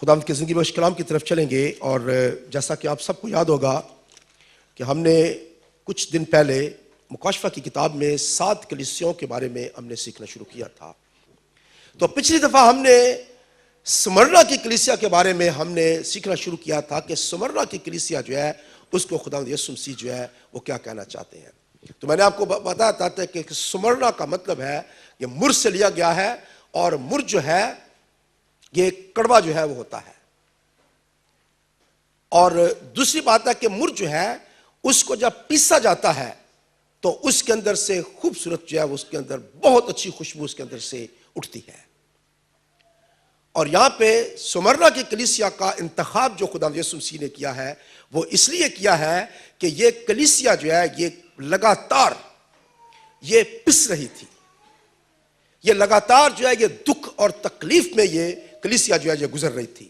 خداوند کی زندگی بخش کلام کی طرف چلیں گے، اور جیسا کہ آپ سب کو یاد ہوگا کہ ہم نے کچھ دن پہلے مکاشفہ کی کتاب میں 7 کلیسیوں کے بارے میں ہم نے سیکھنا شروع کیا تھا۔ تو پچھلی دفعہ ہم نے سمرنا کی کلیسیا کے بارے میں ہم نے سیکھنا شروع کیا تھا کہ سمرنا کی کلیسیا جو ہے اس کو خداوند یسوع مسیح جو ہے وہ کیا کہنا چاہتے ہیں۔ تو میں نے آپ کو بتایا تھا کہ سمرنا کا مطلب ہے یہ مر سے لیا گیا ہے، اور مر جو ہے یہ کڑوا جو ہے وہ ہوتا ہے، اور دوسری بات ہے کہ مر جو ہے اس کو جب پیسا جاتا ہے تو اس کے اندر سے خوبصورت جو ہے اس کے اندر بہت اچھی خوشبو اس کے اندر سے اٹھتی ہے۔ اور یہاں پہ سمرنا کی کلیسیا کا انتخاب جو خدا یسوع مسیح نے کیا ہے وہ اس لیے کیا ہے کہ یہ کلیسیا جو ہے یہ لگاتار یہ پس رہی تھی، یہ لگاتار جو ہے یہ دکھ اور تکلیف میں یہ کلیسیا جو ہے یہ گزر رہی تھی۔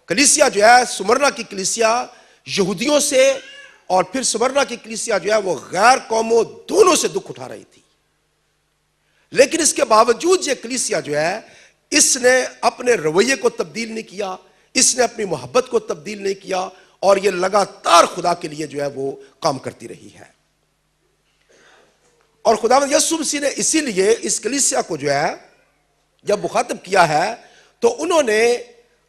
کلیسیا جو ہے سمرنا کی کلیسیا یہودیوں سے اور پھر سمرنا کی کلیسیا جو ہے وہ غیر قوموں دونوں سے دکھ اٹھا رہی تھی، لیکن اس کے باوجود یہ کلیسیا جو ہے اس نے اپنے رویے کو تبدیل نہیں کیا، اس نے اپنی محبت کو تبدیل نہیں کیا، اور یہ لگاتار خدا کے لیے جو ہے وہ کام کرتی رہی ہے۔ اور خداوند یسوع مسیح نے اسی لیے اس کلیسیا کو جو ہے جب مخاطب کیا ہے تو انہوں نے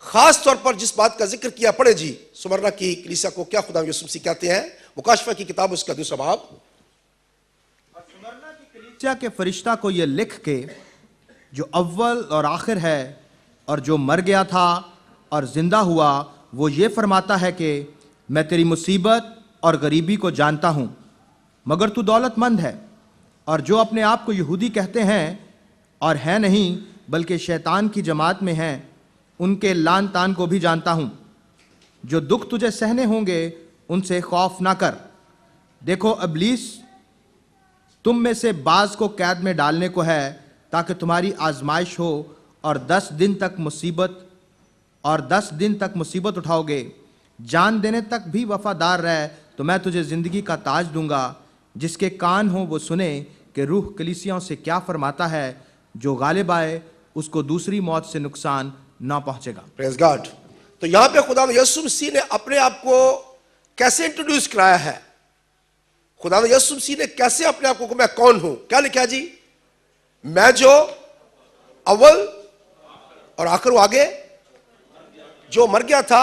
خاص طور پر جس بات کا ذکر کیا، پڑھے جی سمرنا کی کلیسیا کو کیا خداوند یسوع مسیح کہتے ہیں، مکاشفہ کی کتاب اس کا 2 باب۔ اور سمرنا کی کلیسیا کے فرشتہ کو یہ لکھ کے جو اول اور آخر ہے اور جو مر گیا تھا اور زندہ ہوا، وہ یہ فرماتا ہے کہ میں تیری مصیبت اور غریبی کو جانتا ہوں، مگر تو دولت مند ہے، اور جو اپنے آپ کو یہودی کہتے ہیں اور ہیں نہیں بلکہ شیطان کی جماعت میں ہیں، ان کے لان تان کو بھی جانتا ہوں۔ جو دکھ تجھے سہنے ہوں گے ان سے خوف نہ کر، دیکھو ابلیس تم میں سے بعض کو قید میں ڈالنے کو ہے تاکہ تمہاری آزمائش ہو، اور 10 دن تک مصیبت اٹھاؤ گے، جان دینے تک بھی وفادار رہ تو میں تجھے زندگی کا تاج دوں گا۔ جس کے کان ہوں وہ سنے کہ روح کلیسیاں سے کیا فرماتا ہے، جو غالب آئے اس کو دوسری موت سے نقصان نہ پہنچے گا۔ پریز گاڈ۔ تو یہاں پہ خدا یسوع مسیح نے اپنے آپ کو کیسے انٹروڈیوس کرایا ہے، خدا یسوع مسیح نے کیسے اپنے آپ کو میں کون ہوں، کیا لکھا جی، میں جو اول اور آخر ہوں، آگے جو مر گیا تھا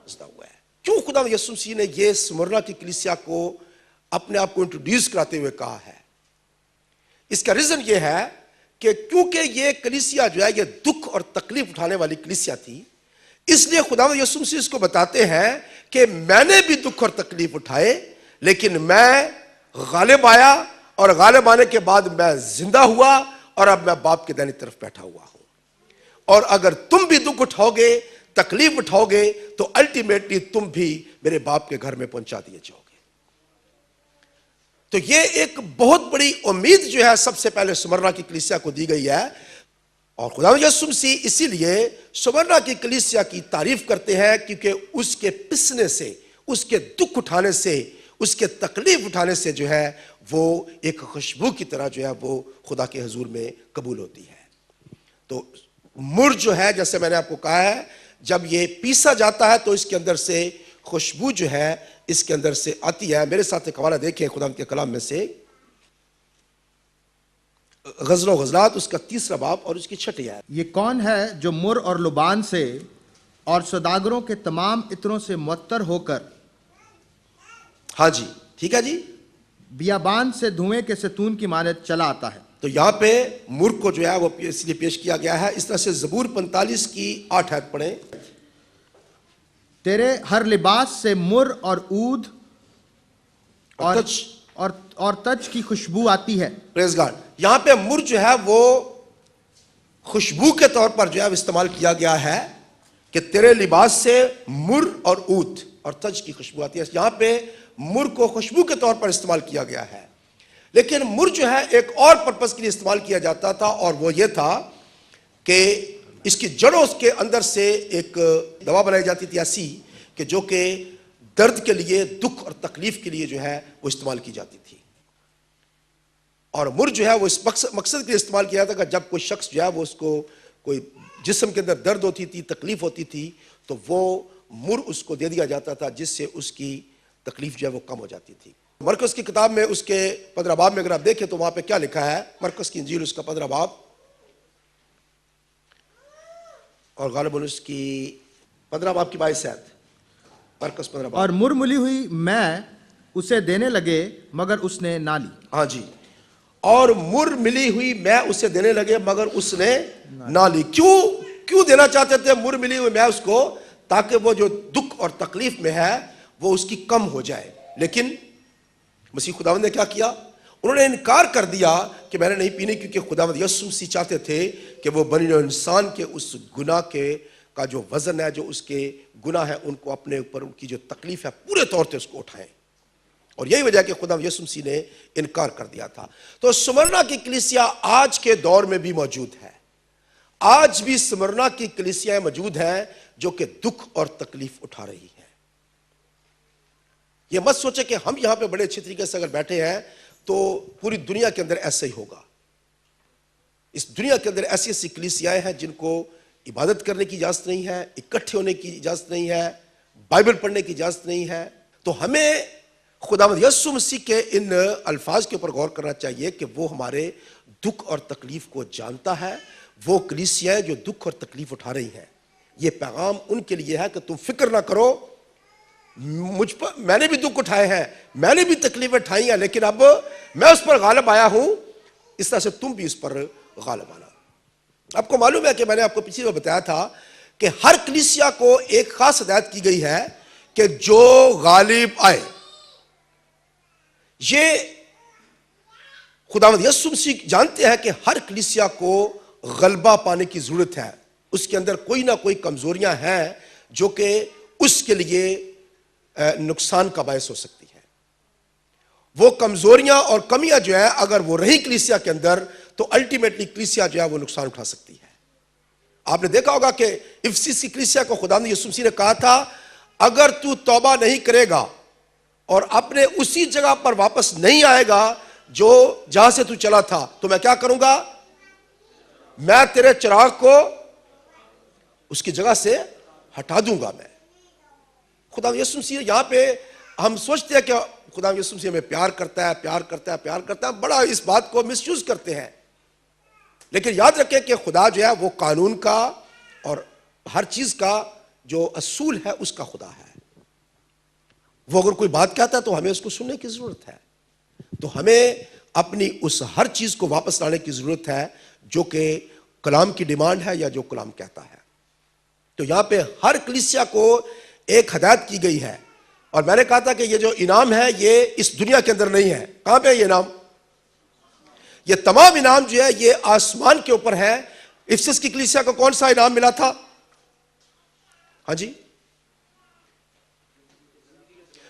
زندہ ہوا ہے۔ کیوں خدا یسوع مسیح نے یہ سمرنا کی کلیسیا کو اپنے آپ کو انٹروڈیوس کراتے ہوئے کہا ہے؟ اس کا ریزن یہ ہے کہ کیونکہ یہ کلیسیا جو ہے یہ دکھ اور تکلیف اٹھانے والی کلیسیا تھی، اس لیے خدا یسوع مسیح اس کو بتاتے ہیں کہ میں نے بھی دکھ اور تکلیف اٹھائے، لیکن میں غالب آیا، اور غالب آنے کے بعد میں زندہ ہوا، اور اب میں باپ کے دائیں طرف بیٹھا ہوا ہوں۔ اور اگر تم بھی دکھ اٹھاؤ گے، تکلیف اٹھاؤ گے، تو الٹیمیٹلی تم بھی میرے باپ کے گھر میں پہنچا دیے جاؤ گے۔ تو یہ ایک بہت بڑی امید جو ہے سب سے پہلے سمرنا کی کلیسیا کو دی گئی ہے، اور خدا یسوع مسیح اسی لیے سمرنا کی کلیسیا کی تعریف کرتے ہیں کیونکہ اس کے پسنے سے، اس کے دکھ اٹھانے سے، اس کے تکلیف اٹھانے سے جو ہے وہ ایک خوشبو کی طرح جو ہے وہ خدا کے حضور میں قبول ہوتی ہے۔ تو مر جو ہے جیسے میں نے آپ کو کہا ہے، جب یہ پیسا جاتا ہے تو اس کے اندر سے خوشبو جو ہے اس کے اندر سے آتی ہے۔ میرے ساتھ ایک حوالہ دیکھیں خدا کے کلام میں سے، غزل و غزلات اس کا 3 باب اور اس کی 6 آیت۔ یہ کون ہے جو مر اور لبان سے اور سوداگروں کے تمام عطروں سے معطر ہو کر، ہاں جی ٹھیک ہے جی، بیابان سے دھوئیں کے ستون کی مانند چلا آتا ہے۔ تو یہاں پہ مر کو جو ہے وہ اس لیے پیش کیا گیا ہے۔ اس طرح سے زبور 45 کی 8 آیت پڑھیں۔ تیرے ہر لباس سے مر اور عود اور تج کی خوشبو آتی ہے۔ پریز گاڈ۔ یہاں پہ مر جو ہے وہ خوشبو کے طور پر جو ہے استعمال کیا گیا ہے کہ تیرے لباس سے مر اور عود اور تج کی خوشبو آتی ہے۔ یہاں پہ مر کو خوشبو کے طور پر استعمال کیا گیا ہے، لیکن مر جو ہے ایک اور پرپس کے لیے استعمال کیا جاتا تھا، اور وہ یہ تھا کہ اس کی جڑوں کے اندر سے ایک دوا بنائی جاتی تھی ایسی کہ جو کہ درد کے لیے، دکھ اور تکلیف کے لیے جو ہے وہ استعمال کی جاتی تھی۔ اور مر جو ہے وہ اس مقصد کے لیے استعمال کیا جاتا کہ جب کوئی شخص جو ہے وہ اس کو کوئی جسم کے اندر درد ہوتی تھی، تکلیف ہوتی تھی، تو وہ مر اس کو دے دیا جاتا تھا جس سے اس کی تکلیف جو ہے وہ کم ہو جاتی تھی۔ مرکز کی کتاب میں اس کے 15 باب میں اگر آپ دیکھیں تو وہاں پہ کیا لکھا ہے؟ مرکز کی انجیل اس کا 15 باب اور غالباً اس کی 15 باب کی 22 آیت، مرکز 15 باب۔ اور مر ملی ہوئی میں اسے دینے لگے مگر اس نے نہ لی۔ ہاں جی، اور مر ملی ہوئی میں اسے دینے لگے مگر اس نے نہ لی۔ کیوں دینا چاہتے تھے مر ملی ہوئی میں اس کو؟ تاکہ وہ جو دکھ اور تکلیف میں ہے وہ اس کی کم ہو جائے۔ لیکن مسیح خداوند نے کیا کیا؟ انہوں نے انکار کر دیا کہ میں نے نہیں پینی، کیونکہ خداوند یسوع مسیح چاہتے تھے کہ وہ بنی نوع انسان کے اس گناہ کا جو وزن ہے، جو اس کے گناہ ہے، ان کو اپنے اوپر، ان کی جو تکلیف ہے پورے طور پہ اس کو اٹھائیں۔ اور یہی وجہ ہے کہ خداوند یسوع مسیح نے انکار کر دیا تھا۔ تو سمرنا کی کلیسیا آج کے دور میں بھی موجود ہے۔ آج بھی سمرنا کی کلیسیاں موجود ہیں جو کہ دکھ اور تکلیف اٹھا رہی ہیں۔ یہ مت سوچے کہ ہم یہاں پہ بڑے اچھی طریقے سے اگر بیٹھے ہیں تو پوری دنیا کے اندر ایسا ہی ہوگا۔ اس دنیا کے اندر ایسی ایسی کلیسیاں ہیں جن کو عبادت کرنے کی اجازت نہیں ہے، اکٹھے ہونے کی اجازت نہیں ہے، بائبل پڑھنے کی اجازت نہیں ہے۔ تو ہمیں خداوند یسوع مسیح کے ان الفاظ کے اوپر غور کرنا چاہیے کہ وہ ہمارے دکھ اور تکلیف کو جانتا ہے۔ وہ کلیسیاں جو دکھ اور تکلیف اٹھا رہی ہیں، یہ پیغام ان کے لیے ہے کہ تم فکر نہ کرو، مجھ پر میں نے بھی دکھ اٹھائے ہیں، میں نے بھی تکلیف اٹھائی ہیں، لیکن اب میں اس پر غالب آیا ہوں، اس طرح سے تم بھی اس پر غالب آنا۔ آپ کو معلوم ہے کہ میں نے آپ کو پچھلی بار بتایا تھا کہ ہر کلیسیا کو ایک خاص ہدایت کی گئی ہے کہ جو غالب آئے۔ یہ خداوند یسوع مسیح جانتے ہیں کہ ہر کلیسیا کو غلبہ پانے کی ضرورت ہے۔ اس کے اندر کوئی نہ کوئی کمزوریاں ہیں جو کہ اس کے لیے نقصان کا باعث ہو سکتی ہے۔ وہ کمزوریاں اور کمیاں جو ہے اگر وہ رہی کلیسیا کے اندر تو الٹیمیٹلی کلیسیا جو ہے وہ نقصان اٹھا سکتی ہے۔ آپ نے دیکھا ہوگا کہ افسس کی کلیسیا کو خداوند یسوع مسیح نے کہا تھا اگر تو توبہ نہیں کرے گا اور اپنے اسی جگہ پر واپس نہیں آئے گا جو جہاں سے تو چلا تھا تو میں کیا کروں گا؟ میں تیرے چراغ کو اس کی جگہ سے ہٹا دوں گا۔ میں خداوند یسوع مسیح یہاں پہ ہم سوچتے ہیں کہ خداوند یسوع مسیح ہمیں پیار کرتا ہے، بڑا اس بات کو مس یوز کرتے ہیں۔ لیکن یاد رکھیں کہ خدا جو ہے وہ قانون کا اور ہر چیز کا جو اصول ہے اس کا خدا ہے۔ وہ اگر کوئی بات کہتا ہے تو ہمیں اس کو سننے کی ضرورت ہے۔ تو ہمیں اپنی اس ہر چیز کو واپس لانے کی ضرورت ہے جو کہ کلام کی ڈیمانڈ ہے یا جو کلام کہتا ہے۔ تو یہاں پہ ہر کلیسیا کو ایک ہدایت کی گئی ہے، اور میں نے کہا تھا کہ یہ جو انعام ہے یہ اس دنیا کے اندر نہیں ہے۔ کہاں پہ ہے یہ انعام؟ یہ تمام انعام جو ہے یہ آسمان کے اوپر ہے۔ افسس کی کلیسیا کو کون سا انعام ملا تھا؟ ہاں جی،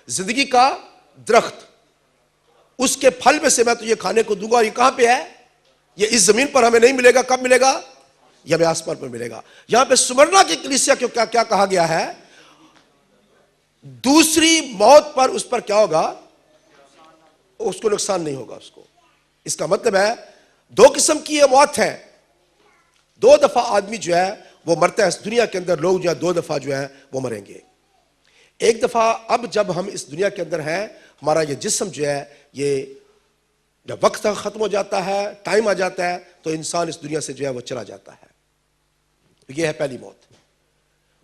زندگی کا درخت، اس کے پھل میں سے میں تجھے کھانے کو دوں گا۔ اور یہ کہاں پہ ہے؟ یہ اس زمین پر ہمیں نہیں ملے گا۔ کب ملے گا؟ یہ ہمیں آسمان پر ملے گا۔ یہاں پہ سمرنا کی کلیسیا کو کیا کہا گیا ہے؟ دوسری موت پر اس پر کیا ہوگا؟ اس کو نقصان نہیں ہوگا اس کو۔ اس کا مطلب ہے دو قسم کی یہ موت ہے۔ دو دفعہ آدمی جو ہے وہ مرتا ہے۔ اس دنیا کے اندر لوگ جو ہے دو دفعہ جو ہے وہ مریں گے۔ ایک دفعہ اب جب ہم اس دنیا کے اندر ہیں، ہمارا یہ جسم جو ہے یہ جب وقت ختم ہو جاتا ہے، ٹائم آ جاتا ہے، تو انسان اس دنیا سے جو ہے وہ چلا جاتا ہے۔ یہ ہے پہلی موت۔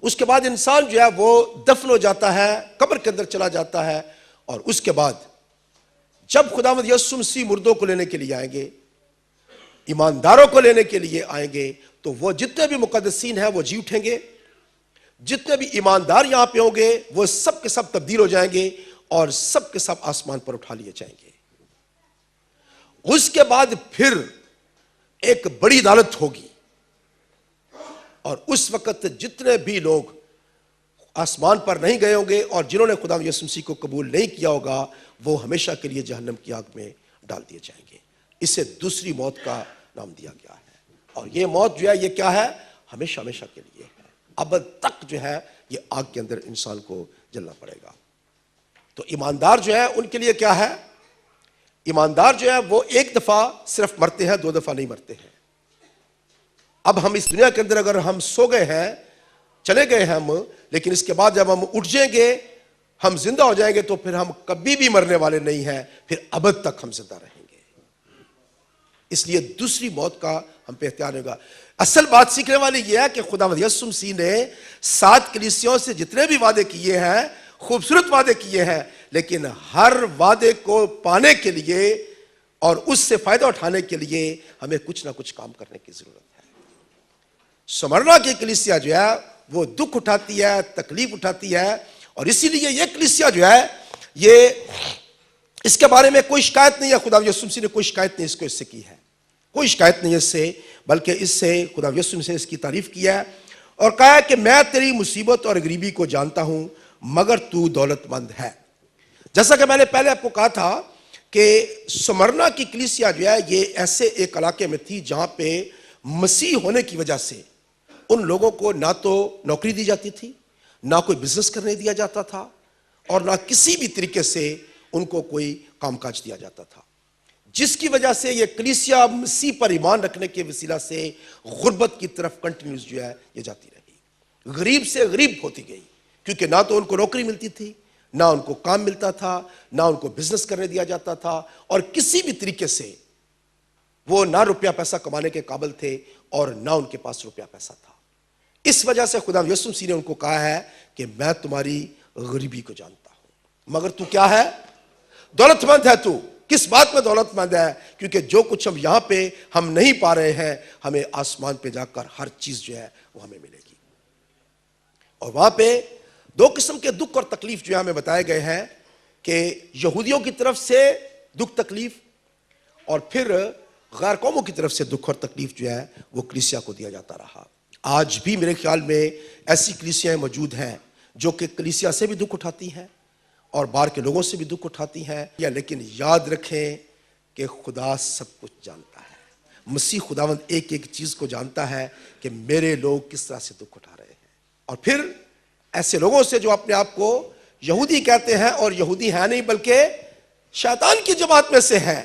اس کے بعد انسان جو ہے وہ دفن ہو جاتا ہے، قبر کے اندر چلا جاتا ہے، اور اس کے بعد جب خداوند یسوع مسیح مردوں کو لینے کے لیے آئیں گے، ایمانداروں کو لینے کے لیے آئیں گے، تو وہ جتنے بھی مقدسین ہیں وہ جی اٹھیں گے۔ جتنے بھی ایماندار یہاں پہ ہوں گے وہ سب کے سب تبدیل ہو جائیں گے اور سب کے سب آسمان پر اٹھا لیے جائیں گے۔ اس کے بعد پھر ایک بڑی عدالت ہوگی، اور اس وقت جتنے بھی لوگ آسمان پر نہیں گئے ہوں گے اور جنہوں نے خدا یسوع مسیح کو قبول نہیں کیا ہوگا وہ ہمیشہ کے لیے جہنم کی آگ میں ڈال دیے جائیں گے۔ اسے دوسری موت کا نام دیا گیا ہے، اور یہ موت جو ہے یہ کیا ہے؟ ہمیشہ ہمیشہ کے لیے ہے۔ ابد تک جو ہے یہ آگ کے اندر انسان کو جلنا پڑے گا۔ تو ایماندار جو ہے ان کے لیے کیا ہے؟ ایماندار جو ہے وہ ایک دفعہ صرف مرتے ہیں، دو دفعہ نہیں مرتے ہیں۔ اب ہم اس دنیا کے اندر اگر ہم سو گئے ہیں، چلے گئے ہیں ہم، لیکن اس کے بعد جب ہم اٹھ جائیں گے، ہم زندہ ہو جائیں گے، تو پھر ہم کبھی بھی مرنے والے نہیں ہیں، پھر ابد تک ہم زندہ رہیں گے۔ اس لیے دوسری موت کا ہم پہ اختیار ہوگا۔ اصل بات سیکھنے والی یہ ہے کہ خداوند یسوع مسیح نے 7 کلیسیوں سے جتنے بھی وعدے کیے ہیں، خوبصورت وعدے کیے ہیں، لیکن ہر وعدے کو پانے کے لیے اور اس سے فائدہ اٹھانے کے لیے ہمیں کچھ نہ کچھ کام کرنے کی ضرورت ہے۔ سمرنا کی کلیسیا جو ہے وہ دکھ اٹھاتی ہے، تکلیف اٹھاتی ہے، اور اسی لیے یہ کلیسیا جو ہے، یہ اس کے بارے میں کوئی شکایت نہیں ہے، خداوند یسوع مسیح نے کوئی شکایت نہیں اس سے کی ہے، کوئی شکایت نہیں ہے اس سے، بلکہ اس سے خداوند یسوع مسیح نے اس کی تعریف کی ہے اور کہا ہے کہ میں تیری مصیبت اور غریبی کو جانتا ہوں، مگر تو دولت مند ہے۔ جیسا کہ میں نے پہلے آپ کو کہا تھا کہ سمرنا کی کلیسیا جو ہے یہ ایسے ایک علاقے میں تھی جہاں پہ مسیح ہونے کی وجہ سے ان لوگوں کو نہ تو نوکری دی جاتی تھی، نہ کوئی بزنس کرنے دیا جاتا تھا، اور نہ کسی بھی طریقے سے ان کو کوئی کام کاج دیا جاتا تھا، جس کی وجہ سے یہ کلیسیا مسیح پر ایمان رکھنے کے وسیلہ سے غربت کی طرف کنٹینیوس جو ہے یہ جاتی رہی، غریب سے غریب ہوتی گئی، کیونکہ نہ تو ان کو نوکری ملتی تھی، نہ ان کو کام ملتا تھا، نہ ان کو بزنس کرنے دیا جاتا تھا، اور کسی بھی طریقے سے وہ نہ روپیہ پیسہ کمانے کے قابل تھے اور نہ ان کے پاس روپیہ پیسہ تھا۔ اس وجہ سے خدا یسوع مسیح نے ان کو کہا ہے کہ میں تمہاری غریبی کو جانتا ہوں، مگر تو کیا ہے؟ دولت مند ہے۔ تو کس بات میں دولت مند ہے؟ کیونکہ جو کچھ ہم یہاں پہ ہم نہیں پا رہے ہیں، ہمیں آسمان پہ جا کر ہر چیز جو ہے وہ ہمیں ملے گی، اور وہاں پہ 2 قسم کے دکھ اور تکلیف جو ہے ہمیں بتائے گئے ہیں، کہ یہودیوں کی طرف سے دکھ تکلیف، اور پھر غیر قوموں کی طرف سے دکھ اور تکلیف جو ہے وہ کلیسیا کو دیا جاتا رہا۔ آج بھی میرے خیال میں ایسی کلیسیاں موجود ہیں جو کہ کلیسیا سے بھی دکھ اٹھاتی ہیں اور باہر کے لوگوں سے بھی دکھ اٹھاتی ہیں، لیکن یاد رکھیں کہ خدا سب کچھ جانتا ہے۔ مسیح خداوند ایک ایک چیز کو جانتا ہے کہ میرے لوگ کس طرح سے دکھ اٹھا رہے ہیں، اور پھر ایسے لوگوں سے جو اپنے آپ کو یہودی کہتے ہیں اور یہودی ہیں نہیں بلکہ شیطان کی جماعت میں سے ہیں،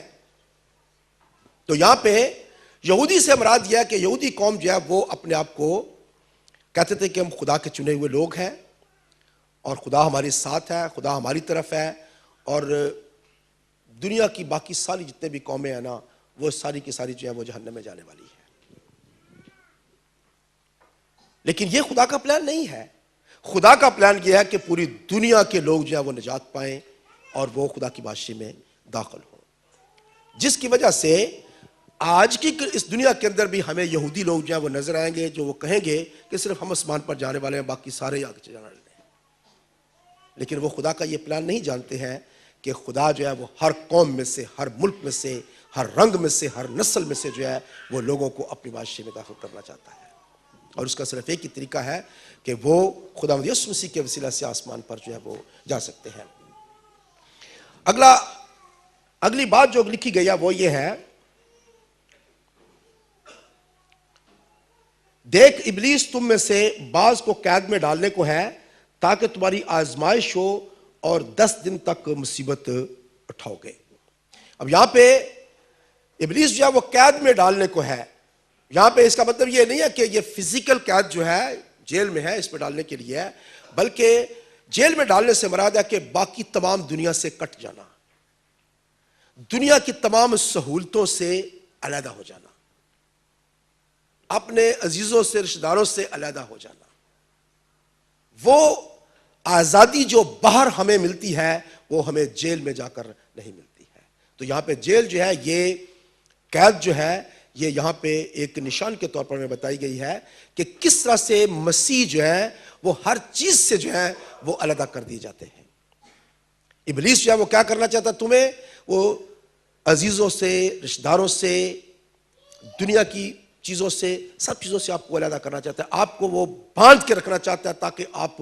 تو یہاں پہ یہودی سے مراد یہ ہے کہ یہودی قوم جو ہے وہ اپنے آپ کو کہتے تھے کہ ہم خدا کے چنے ہوئے لوگ ہیں اور خدا ہمارے ساتھ ہے، خدا ہماری طرف ہے، اور دنیا کی باقی ساری جتنے بھی قومیں ہیں نا، وہ ساری کی ساری جو ہے وہ جہنم میں جانے والی ہے۔ لیکن یہ خدا کا پلان نہیں ہے۔ خدا کا پلان یہ ہے کہ پوری دنیا کے لوگ جو ہے وہ نجات پائیں اور وہ خدا کی بادشاہی میں داخل ہوں، جس کی وجہ سے آج کی اس دنیا کے اندر بھی ہمیں یہودی لوگ جو ہیں وہ نظر آئیں گے، جو وہ کہیں گے کہ صرف ہم آسمان پر جانے والے ہیں، باقی سارے آگے جانے والے ہیں، لیکن وہ خدا کا یہ پلان نہیں جانتے ہیں کہ خدا جو ہے وہ ہر قوم میں سے، ہر ملک میں سے، ہر رنگ میں سے، ہر نسل میں سے جو ہے وہ لوگوں کو اپنی بادشاہی میں داخل کرنا چاہتا ہے، اور اس کا صرف ایک ہی طریقہ ہے کہ وہ خداوند یسوع مسیح کے وسیلہ سے آسمان پر جو ہے وہ جا سکتے ہیں۔ اگلی بات جو لکھی گئی ہے وہ یہ ہے، دیکھ ابلیس تم میں سے بعض کو قید میں ڈالنے کو ہے تاکہ تمہاری آزمائش ہو اور 10 دن تک مصیبت اٹھاؤ گے۔ اب یہاں پہ ابلیس جو ہے وہ قید میں ڈالنے کو ہے، یہاں پہ اس کا مطلب یہ نہیں ہے کہ یہ فزیکل قید جو ہے جیل میں ہے اس میں ڈالنے کے لیے ہے، بلکہ جیل میں ڈالنے سے مراد ہے کہ باقی تمام دنیا سے کٹ جانا، دنیا کی تمام سہولتوں سے علیحدہ ہو جانا، اپنے عزیزوں سے، رشتہ داروں سے علیحدہ ہو جانا۔ وہ آزادی جو باہر ہمیں ملتی ہے وہ ہمیں جیل میں جا کر نہیں ملتی ہے۔ تو یہاں پہ جیل جو ہے، یہ قید جو ہے، یہ یہاں پہ ایک نشان کے طور پر ہمیں بتائی گئی ہے کہ کس طرح سے مسیح جو ہے وہ ہر چیز سے جو ہے وہ علیحدہ کر دیے جاتے ہیں۔ ابلیس جو ہے وہ کیا کرنا چاہتا تمہیں؟ وہ عزیزوں سے، رشتہ داروں سے، دنیا کی چیزوں سے، سب چیزوں سے آپ کو علیحدہ کرنا چاہتا ہے، آپ کو وہ باندھ کے رکھنا چاہتا ہے تاکہ آپ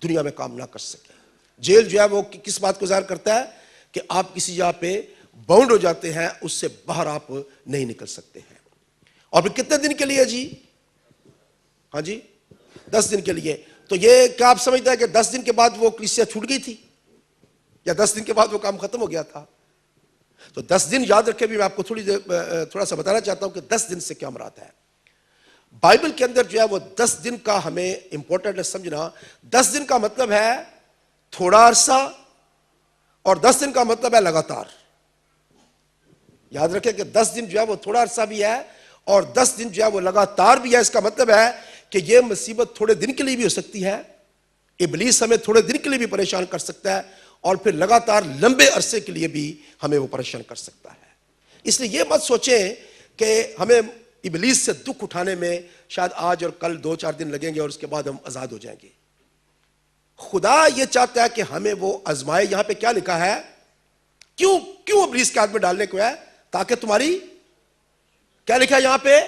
دنیا میں کام نہ کر سکیں۔ جیل جو ہے وہ کس بات کو ظاہر کرتا ہے؟ کہ آپ کسی جگہ پہ باؤنڈ ہو جاتے ہیں، اس سے باہر آپ نہیں نکل سکتے ہیں۔ اور پھر کتنے دن کے لیے جی؟ ہاں جی 10 دن کے لیے۔ تو یہ کیا آپ سمجھتے ہیں کہ 10 دن کے بعد وہ کلیسیا چھوٹ گئی تھی، یا 10 دن کے بعد وہ کام ختم ہو گیا تھا؟ تو 10 دن یاد رکھے بھی میں آپ کو تھوڑا سا بتانا چاہتا ہوں کہ 10 دن سے کیا مراد ہے۔ بائبل کے اندر جو ہے وہ 10 دن کا ہمیں امپورٹنٹ ہے سمجھنا. 10 دن کا مطلب ہے تھوڑا عرصہ اور 10 دن کا مطلب ہے لگاتار. یاد رکھیں کہ 10 دن جو ہے وہ تھوڑا عرصہ بھی ہے اور 10 دن جو ہے وہ لگاتار بھی ہے. اس کا مطلب ہے کہ یہ مصیبت تھوڑے دن کے لیے بھی ہو سکتی ہے, ابلیس ہمیں تھوڑے دن کے لیے بھی پریشان کر سکتا ہے, اور پھر لگاتار لمبے عرصے کے لیے بھی ہمیں وہ پریشان کر سکتا ہے. اس لیے یہ مت سوچیں کہ ہمیں ابلیس سے دکھ اٹھانے میں شاید آج اور کل 2-4 دن لگیں گے اور اس کے بعد ہم آزاد ہو جائیں گے. خدا یہ چاہتا ہے کہ ہمیں وہ آزمائے. یہاں پہ کیا لکھا ہے, کیوں ابلیس کے ہاتھ میں ڈالنے کو ہے؟ تاکہ تمہاری, کیا لکھا ہے یہاں پہ,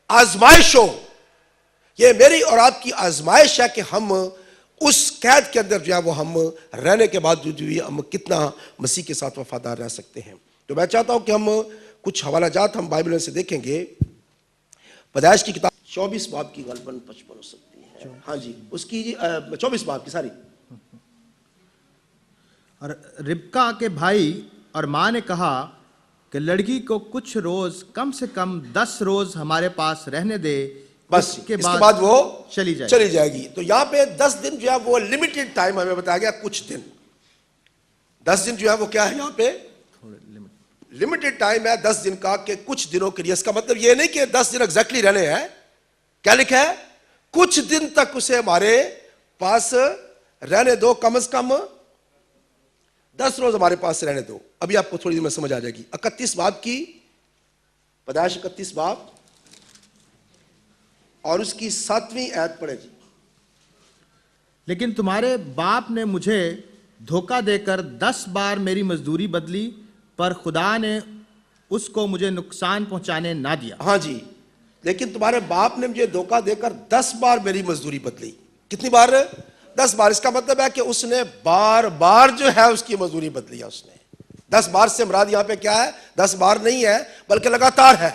آزمائش ہو. یہ میری اور آپ کی آزمائش ہے کہ ہم اس قید کے اندر جو ہے وہ ہم رہنے کے بعد جو ہم کتنا مسیح کے ساتھ وفادار رہ سکتے ہیں. تو میں چاہتا ہوں کہ ہم کچھ حوالہ جات ہم بائبل میں سے دیکھیں گے. پیدائش کی کتاب 24 باب کی غالباً 55 ہو سکتی ہے, ہاں جی اس کی 24 باب کی ساری. اور ربکا کے بھائی اور ماں نے کہا کہ لڑکی کو کچھ روز, کم سے کم 10 روز ہمارے پاس رہنے دے, بس اس کے بعد وہ چلی جائے گی. تو یہاں پہ 10 دن جو ہے وہ لمیٹڈ ٹائم ہمیں بتایا گیا, کچھ دن. 10 دن جو ہے وہ کیا ہے یہاں پہ, لمیٹڈ ٹائم ہے 10 دن کا, کہ کچھ دنوں کے لیے. اس کا مطلب یہ نہیں کہ 10 دن ایگزیکٹلی رہنے ہیں. کیا لکھا ہے, کچھ دن تک اسے ہمارے پاس رہنے دو, کم از کم 10 روز ہمارے پاس رہنے دو. ابھی آپ کو تھوڑی دیر میں سمجھ آ جائے گی. 31 باب کی, پیدائش 31 باب اور اس کی 7ویں آیت پڑھے جی. لیکن تمہارے باپ نے مجھے دھوکہ دے کر 10 بار میری مزدوری بدلی, پر خدا نے اس کو مجھے نقصان پہنچانے نہ دیا. ہاں جی, لیکن تمہارے باپ نے مجھے دھوکہ دے کر 10 بار میری مزدوری بدلی. کتنی بار, 10 بار. اس کا مطلب ہے کہ اس نے بار بار جو ہے اس کی مزدوری بدلی ہے. اس نے 10 بار سے مراد یہاں پہ کیا ہے, 10 بار نہیں ہے بلکہ لگاتار ہے.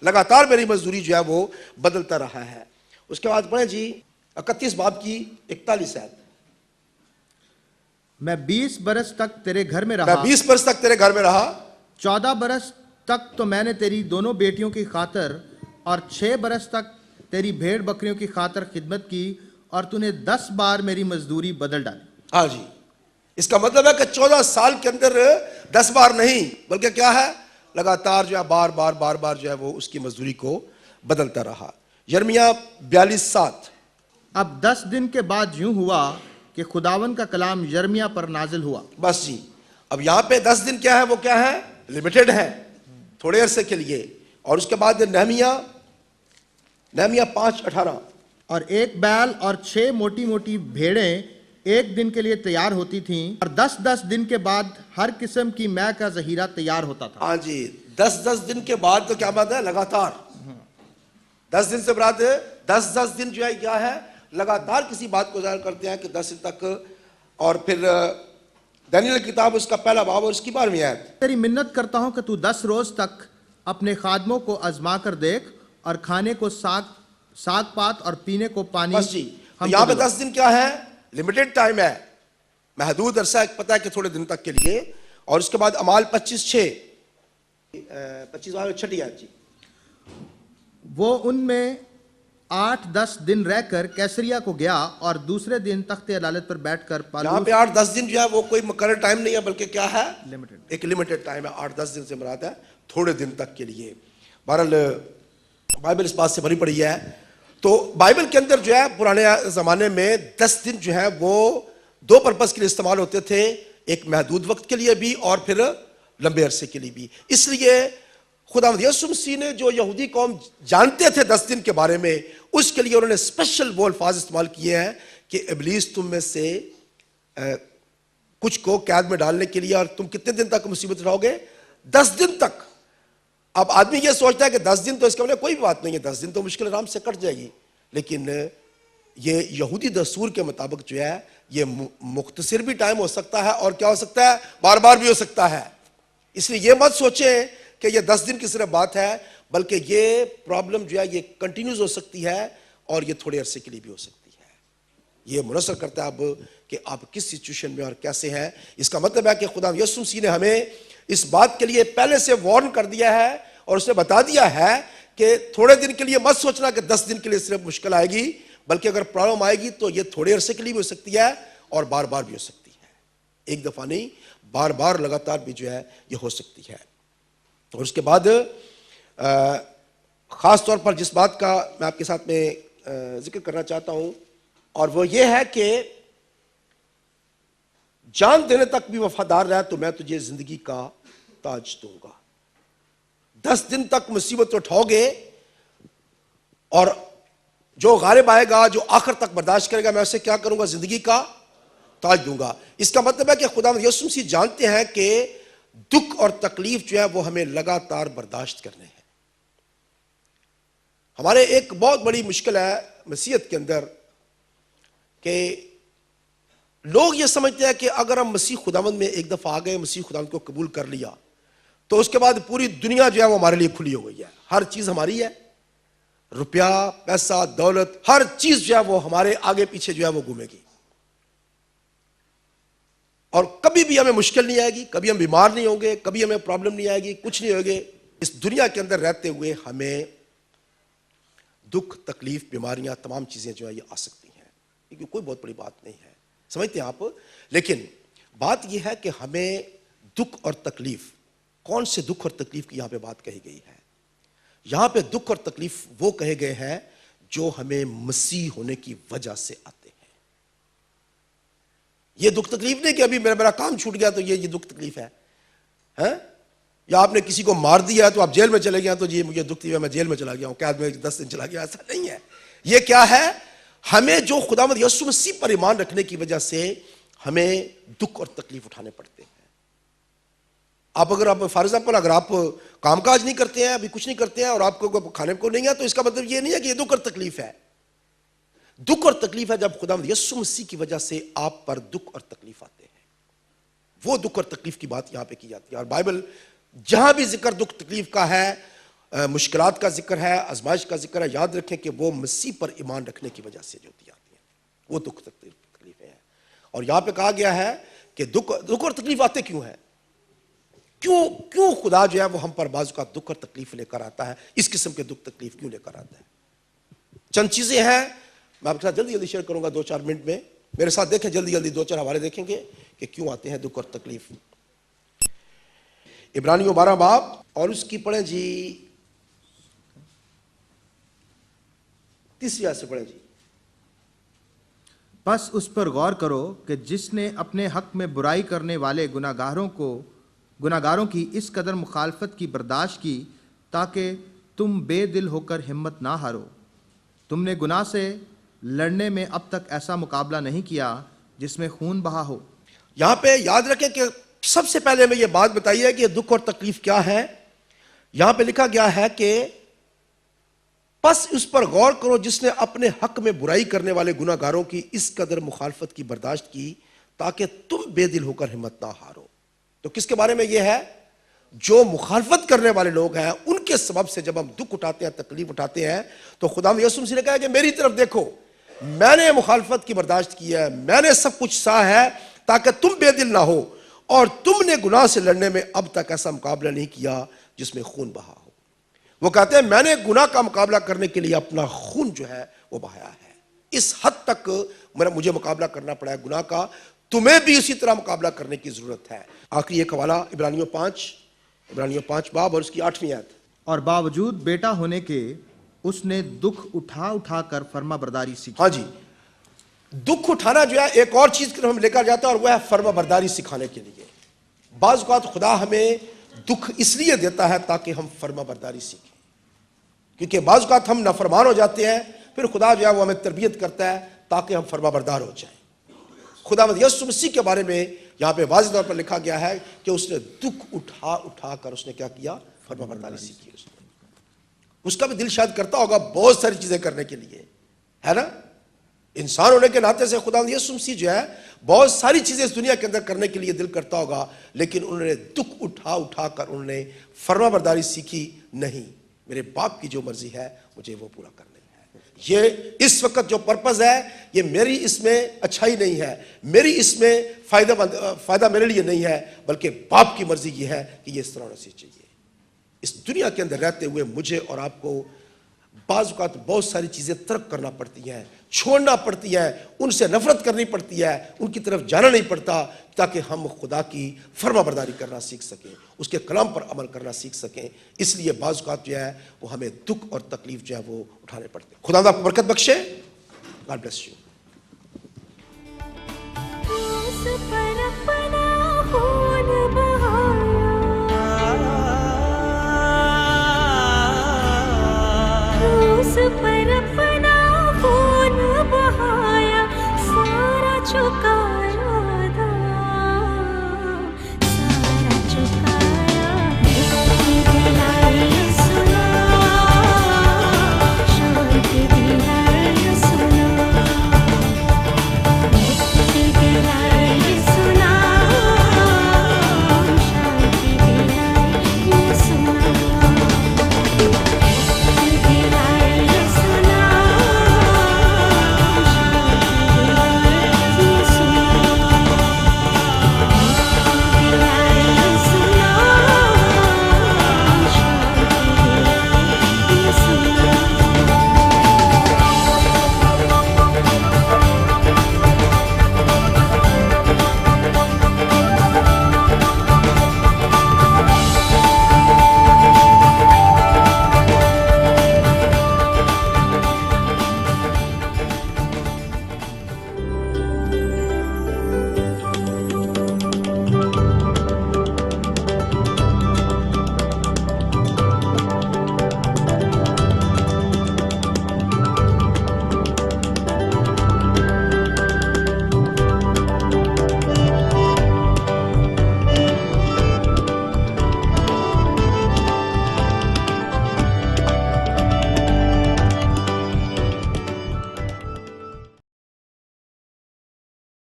لگاتار میری مزدوری جو ہے وہ بدلتا رہا ہے. اس کے بعد پڑھیں جی 31 باب کی 41 آیت. میں 20 برس تک تیرے گھر میں میں رہا, 20 برس تک تیرے گھر میں رہا, 14 برس تک تو میں نے تیری دونوں بیٹیوں کی خاطر اور 6 برس تک تیری بھیڑ بکریوں کی خاطر خدمت کی, اور تو نے 10 بار میری مزدوری بدل ڈالی. ہاں جی, اس کا مطلب ہے کہ 14 سال کے اندر 10 بار نہیں بلکہ کیا ہے, لگاتار جو ہے بار بار جو ہے وہ اس کی مزدوری کو بدلتا رہا. یرمیہ 42:7. اب 10 دن کے بعد یوں ہوا کہ خداون کا کلام یرمیہ پر نازل ہوا. بس جی, اب یہاں پہ 10 دن کیا ہے, وہ کیا ہے, لمیٹڈ ہے, تھوڑے عرصے کے لیے. اور اس کے بعد نہمیہ 5:18. اور ایک بیل اور 6 موٹی موٹی بھیڑیں ایک دن کے لیے تیار ہوتی تھیں, اور 10 دن کے بعد ہر قسم کی مے کا ذخیرہ تیار ہوتا تھا. ہاں جی, 10 دن کے بعد تو کیا بات ہے, لگاتار. 10 دن سے مراد 10 دن جو ہے کیا ہے, لگاتار کسی بات کو ظاہر کرتے ہیں کہ 10 دن تک. اور پھر دانیل کی کتاب اس کا پہلا باب اور اس کی 12ویں آیت. تیری منت کرتا ہوں کہ تو 10 روز تک اپنے خادموں کو آزما کر دیکھ, اور کھانے کو ساگ پات اور پینے کو پانی. بس جی, یہاں پہ 10 دن کیا ہے, لمیٹڈ ٹائم ہے, محدود عرصہ, پتہ ہے کہ تھوڑے دن تک کے لیے. اور اس کے بعد اعمال 25:6 چھٹی آیت جی. وہ ان میں 8-10 دن رہ کر کیسریا کو گیا, اور دوسرے دن تخت عدالت پر بیٹھ کر یہاں پہ 8-10 دن جو ہے وہ کوئی مقرر ٹائم نہیں ہے بلکہ کیا ہے, ایک لمیٹڈ ٹائم ہے. 8-10 دن سے مراد ہے تھوڑے دن تک کے لیے. بہرحال بائبل اس بات سے بھری پڑی ہے. تو بائبل کے اندر جو ہے پرانے زمانے میں 10 دن جو ہے وہ 2 پرپس کے لیے استعمال ہوتے تھے, ایک محدود وقت کے لیے بھی اور پھر لمبے عرصے کے لیے بھی. اس لیے خداوند یسوع مسیح نے جو یہودی قوم جانتے تھے 10 دن کے بارے میں, اس کے لیے انہوں نے اسپیشل وہ الفاظ استعمال کیے ہیں کہ ابلیس تم میں سے کچھ کو قید میں ڈالنے کے لیے, اور تم کتنے دن تک مصیبت رہو گے, 10 دن تک. اب آدمی یہ سوچتا ہے کہ 10 دن تو اس کا مطلب کوئی بات نہیں ہے, 10 دن تو مشکل آرام سے کٹ جائے گی. لیکن یہ یہودی دستور کے مطابق جو ہے یہ مختصر بھی ٹائم ہو سکتا ہے اور کیا ہو سکتا ہے, بار بار بھی ہو سکتا ہے. اس لیے یہ مت سوچیں کہ یہ 10 دن کی صرف بات ہے, بلکہ یہ پرابلم جو ہے یہ کنٹینیوز ہو سکتی ہے اور یہ تھوڑے عرصے کے لیے بھی ہو سکتی ہے. یہ منحصر کرتا ہے اب کہ آپ کس سچویشن میں اور کیسے ہیں. اس کا مطلب ہے کہ خدا یسوع مسیح نے ہمیں اس بات کے لیے پہلے سے وارن کر دیا ہے اور اس نے بتا دیا ہے کہ تھوڑے دن کے لیے مت سوچنا کہ 10 دن کے لیے صرف مشکل آئے گی، بلکہ اگر پرابلم آئے گی تو یہ تھوڑے عرصے کے لیے بھی ہو سکتی ہے اور بار بار بھی ہو سکتی ہے، ایک دفعہ نہیں، بار بار لگاتار بھی جو ہے یہ ہو سکتی ہے۔ اور اس کے بعد خاص طور پر جس بات کا میں آپ کے ساتھ میں ذکر کرنا چاہتا ہوں، اور وہ یہ ہے کہ جان دینے تک بھی وفادار رہا تو میں تجھے زندگی کا تاج دوں گا۔ 10 دن تک مصیبت اٹھاؤ گے اور جو غالب آئے گا، جو آخر تک برداشت کرے گا، میں اسے کیا کروں گا؟ زندگی کا تاج دوں گا۔ اس کا مطلب ہے کہ خدا یسوع مسیح جانتے ہیں کہ دکھ اور تکلیف جو ہے وہ ہمیں لگاتار برداشت کرنے ہیں۔ ہمارے ایک بہت بڑی مشکل ہے مسیحیت کے اندر کہ لوگ یہ سمجھتے ہیں کہ اگر ہم مسیح خداوند میں ایک دفعہ آ گئے، مسیح خداوند کو قبول کر لیا، تو اس کے بعد پوری دنیا جو ہے وہ ہمارے لیے کھلی ہو گئی ہے، ہر چیز ہماری ہے، روپیہ، پیسہ، دولت، ہر چیز جو ہے وہ ہمارے آگے پیچھے جو ہے وہ گھومے گی، اور کبھی بھی ہمیں مشکل نہیں آئے گی، کبھی ہم بیمار نہیں ہوں گے، کبھی ہمیں پرابلم نہیں آئے گی، کچھ نہیں ہوگے۔ اس دنیا کے اندر رہتے ہوئے ہمیں دکھ، تکلیف، بیماریاں، تمام چیزیں جو ہے یہ آ سکتی ہیں، کیونکہ کوئی بہت بڑی بات نہیں ہے، سمجھتے ہیں آپ؟ لیکن بات یہ ہے کہ ہمیں دکھ اور تکلیف، کون سے دکھ اور تکلیف کی یہاں پہ بات کہی گئی ہے؟ یہاں پہ دکھ اور تکلیف وہ کہے گئے ہیں جو ہمیں مسیح ہونے کی وجہ سے آتے ہیں۔ یہ دکھ تکلیف نہیں کہ ابھی میرا کام چھوٹ گیا تو یہ دکھ تکلیف ہے، یا آپ نے کسی کو مار دیا تو آپ جیل میں چلے گئے تو جی مجھے دکھ دیا، میں جیل میں چلا گیا ہوں، قید میں 10 دن چلا گیا، ایسا نہیں ہے۔ یہ کیا ہے؟ ہمیں جو خداوند یسوع مسیح پر ایمان رکھنے کی وجہ سے ہمیں دکھ اور تکلیف اٹھانے پڑتے ہیں۔ اگر فار ایگزامپل اگر آپ کام کاج نہیں کرتے ہیں، ابھی کچھ نہیں کرتے ہیں اور آپ کو کھانے کو نہیں ہے، تو اس کا مطلب یہ نہیں ہے کہ یہ دکھ اور تکلیف ہے۔ دکھ اور تکلیف ہے جب خداوند یسوع مسیح کی وجہ سے آپ پر دکھ اور تکلیف آتے ہیں، وہ دکھ اور تکلیف کی بات یہاں پہ کی جاتی ہے۔ اور بائبل جہاں بھی ذکر دکھ تکلیف کا ہے، مشکلات کا ذکر ہے، آزمائش کا ذکر ہے، یاد رکھیں کہ وہ مسیح پر ایمان رکھنے کی وجہ سے جو دی جاتی ہیں، وہ دکھ تکلیفیں ہیں۔ اور یہاں پہ کہا گیا ہے کہ دکھ اور تکلیف آتے کیوں ہیں؟ کیوں خدا جو ہے وہ ہم پر بعض کا دکھ اور تکلیف لے کر آتا ہے؟ اس قسم کے دکھ تکلیف کیوں لے کر آتا ہے؟ چند چیزیں ہیں، میں آپ کے ساتھ جلدی شیئر کروں گا 2-4 منٹ میں، میرے ساتھ دیکھیں، جلدی 2-4 حوالے دیکھیں گے کہ کیوں آتے ہیں دکھ اور تکلیف۔ عبرانیوں 12 باب اور اس کی پڑھیں جی 30 آیت سے پڑھیں جی۔ بس اس پر غور کرو کہ جس نے اپنے حق میں برائی کرنے والے گناہگاروں کی اس قدر مخالفت کی برداشت کی تاکہ تم بے دل ہو کر ہمت نہ ہارو۔ تم نے گناہ سے لڑنے میں اب تک ایسا مقابلہ نہیں کیا جس میں خون بہا ہو۔ یہاں پہ یاد رکھیں کہ سب سے پہلے میں یہ بات بتائی ہے کہ دکھ اور تکلیف کیا ہے۔ یہاں پہ لکھا گیا ہے کہ پس اس پر غور کرو جس نے اپنے حق میں برائی کرنے والے گناہگاروں کی اس قدر مخالفت کی برداشت کی تاکہ تم بے دل ہو کر ہمت نہ ہارو۔ تو کس کے بارے میں یہ ہے؟ جو مخالفت کرنے والے لوگ ہیں، ان کے سبب سے جب ہم دکھ اٹھاتے ہیں، تکلیف اٹھاتے ہیں، تو خدا یسوع مسیح نے کہا کہ میری طرف دیکھو، میں نے مخالفت کی برداشت کی ہے، میں نے سب کچھ سہا ہے تاکہ تم بے دل نہ ہو، اور تم نے گناہ سے لڑنے میں اب تک ایسا مقابلہ نہیں کیا جس میں خون بہا ہو۔ وہ کہتے ہیں میں نے گناہ کا مقابلہ کرنے کے لیے اپنا خون جو ہے وہ بہایا ہے، اس حد تک مجھے مقابلہ کرنا پڑا ہے گناہ کا، تمہیں بھی اسی طرح مقابلہ کرنے کی ضرورت ہے۔ آخری ایک حوالہ عبرانیوں 5 باب اور اس کی 8ویں آیت۔ اور باوجود بیٹا ہونے کے اس نے دکھ اٹھا کر فرما برداری سیکھی۔ ہاں جی، دکھ اٹھانا جو ہے ایک اور چیز کی طرف ہم لے کر جاتا ہے، اور وہ ہے فرما برداری سکھانے کے لیے۔ بعض اوقات خدا ہمیں دکھ اس لیے دیتا ہے تاکہ ہم فرما برداری سیکھیں، کیونکہ بعض اوقات ہم نافرمان ہو جاتے ہیں، پھر خدا جو ہے وہ ہمیں تربیت کرتا ہے تاکہ ہم فرما بردار ہو جائیں۔ خداوند یسوع مسیح کے بارے میں یہاں پہ واضح طور پر لکھا گیا ہے کہ اس نے دکھ اٹھا کر اس نے کیا کیا؟ فرما برداری سیکھی۔ اس کا بھی دل شاید کرتا ہوگا بہت ساری چیزیں کرنے کے لیے، ہے نا؟ انسان ہونے کے ناطے سے خداوند یسوع مسیح جو ہے بہت ساری چیزیں اس دنیا کے اندر کرنے کے لیے دل کرتا ہوگا، لیکن انہوں نے دکھ اٹھا کر انہوں نے فرما برداری سیکھی۔ نہیں، میرے باپ کی جو مرضی ہے مجھے وہ پورا کرنا ہے، یہ اس وقت جو پرپز ہے یہ میری اس میں اچھائی نہیں ہے، میری اس میں فائدہ میرے لیے نہیں ہے، بلکہ باپ کی مرضی یہ ہے کہ یہ اس طرح ہونا چاہیے۔ اس دنیا کے اندر رہتے ہوئے مجھے اور آپ کو بعض اوقات بہت ساری چیزیں ترک کرنا پڑتی ہیں، چھوڑنا پڑتی ہیں، ان سے نفرت کرنی پڑتی ہے، ان کی طرف جانا نہیں پڑتا، تاکہ ہم خدا کی فرما برداری کرنا سیکھ سکیں، اس کے کلام پر عمل کرنا سیکھ سکیں۔ اس لیے بعض اوقات جو ہے وہ ہمیں دکھ اور تکلیف جو ہے وہ اٹھانے پڑتے ہیں۔ خدا آپ کو برکت بخشے۔ God bless you.